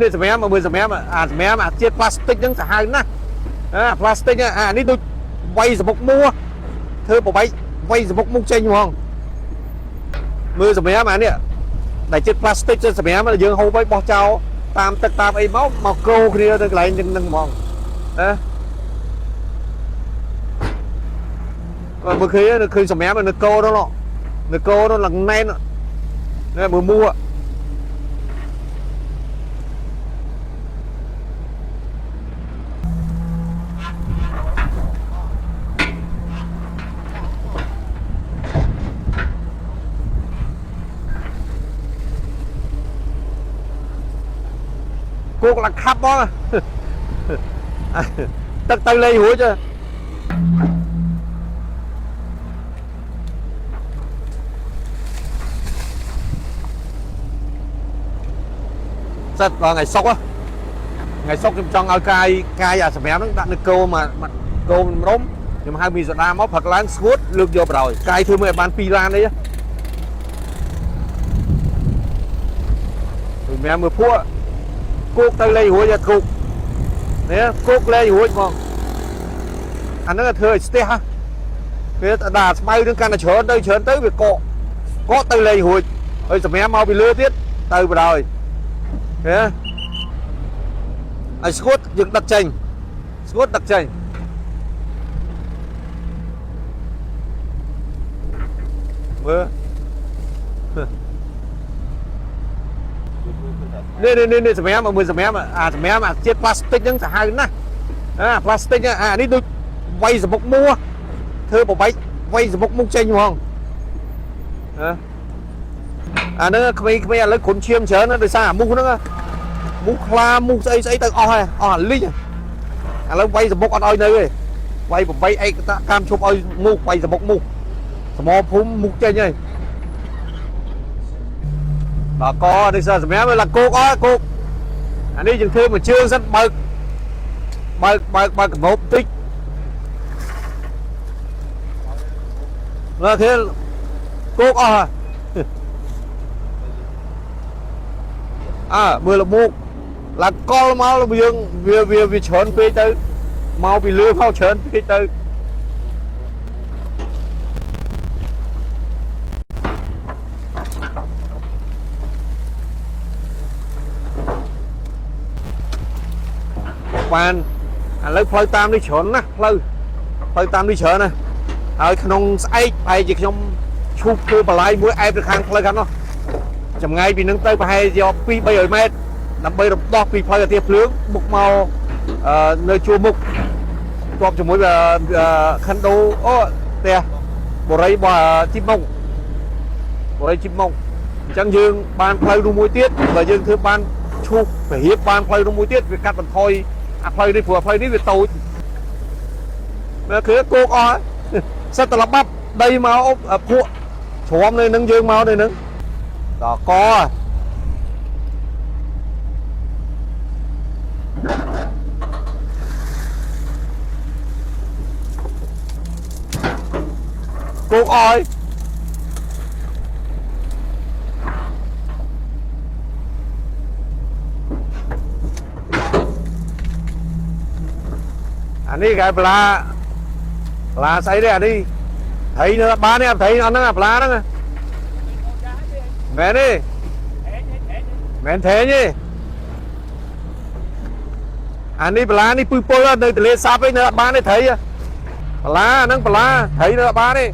នេះសម្រាប់មើលសម្រាប់សម្រាប់ជាតិផ្លាស្ទិកហ្នឹងសាហាវណាស់ផ្លាស្ទិកនេះដូចវាយសមុកមួធ្វើប្របែកវាយសមុកមុខចេញហ្មងមើលសម្រាប់នេះដែលជាតិផ្លាស្ទិកសម្រាប់យើងហូបឲ្យបោះចោលតាមទឹកតាមអីមកក្រូគ្នាទៅកន្លែងហ្នឹងហ្មងមើលឃើញសម្រាប់នៅកោនោះនៅកោនោះឡើងណែនមើលមួគោកឡើងខាប់បងទឹកទៅលេងរួចសិតថ្ងៃសុកខ្ញុំចង់ឲ្យកាយអាសម្រាប់ហ្នឹងដាក់នៅគោមកគោរំខ្ញុំហៅមីសូដាមកផឹកឡើងស្ងួតលើកយកបរោយកាយធ្វើមើលឲ្យបាន2ឡានអីសម្រាប់មើលភក់គោកទៅលេងរួចគោកនេះគោកលេងរួចហ្មងអាហ្នឹងធ្វើឲ្យស្ទះវាដាក់ស្មៅនឹងកាន់តែច្រើនទៅវាកកទៅលេងរួចហើយសម្រាប់មកពីលើទៀតទៅបរោយឲ្យស្ងួតយើងដឹកចេញមើលនេះសម្រាប់មើលសម្រាប់ជាតិផ្លាស្ទិកហ្នឹងសាហាវណាស់ផ្លាស្ទិកនេះដូចវាយសមុកមួធ្វើប្របែកវាយសមុកមុខចេញហ្មងអាហ្នឹងក្មេងឥឡូវគ្រុនឈាមច្រើនដោយសារអាមូសហ្នឹងមូសខ្លាមូសស្អីទៅអស់ហើយអស់អាលីងឥឡូវវាយសមុកអត់ឲ្យនៅទេវាយ8ឯកតកម្មឈប់ឲ្យមូសវាយសមុកមូសសមភូមិមូសចេញហើយដល់កនេះសើសម្រាប់វាឡាគោកគោកអានេះយើងធ្វើមួយជើងសិនបើកកំណប់តិចមើលគេគោកអស់មើលលមុកឡាកលមកយើងវាច្រើនពេកទៅមកពីលឿមកច្រើនពេកទៅបានឥឡូវផ្លូវតាមនេះច្រើនណាស់ផ្លូវតាមនេះច្រើនណាស់ហើយក្នុងស្អែកប្រហែលជាខ្ញុំឈូសធ្វើបន្លាយមួយអែបទៅខាងផ្លូវខាងនោះចម្ងាយពីនឹងទៅប្រហែលយក2-300 ម៉ែត្រដើម្បីរំដោះពីផ្លូវអាទិភ្លើងមុខមកនៅជួរមុខតបជាមួយខិនដូផ្ទះបរិយរបស់ជីបមុខអញ្ចឹងយើងបានផ្លូវនោះមួយទៀតបើយើងធ្វើបានឈូសពហៀបបានផ្លូវនោះមួយទៀតវាកាត់បន្ថយអាផ្លូវនេះព្រោះផ្លូវនេះវាតូចមើលគឺគោកអស់សិតតល្បាប់ដីមកភក់ជ្រាំនៅនឹងយើងមកនៅនឹងដល់កគោកអស់អានេះគេប្លាស្អីទេអានេះថៃនៅបានទេថៃអត់ហ្នឹងប្លាហ្នឹងមែនទេមែនថេញទេអានេះប្លានេះពឹសពលនៅទន្លេសាបឯនៅអត់បានទេថៃប្លាហ្នឹងប្លាថៃនៅអត់បានទេ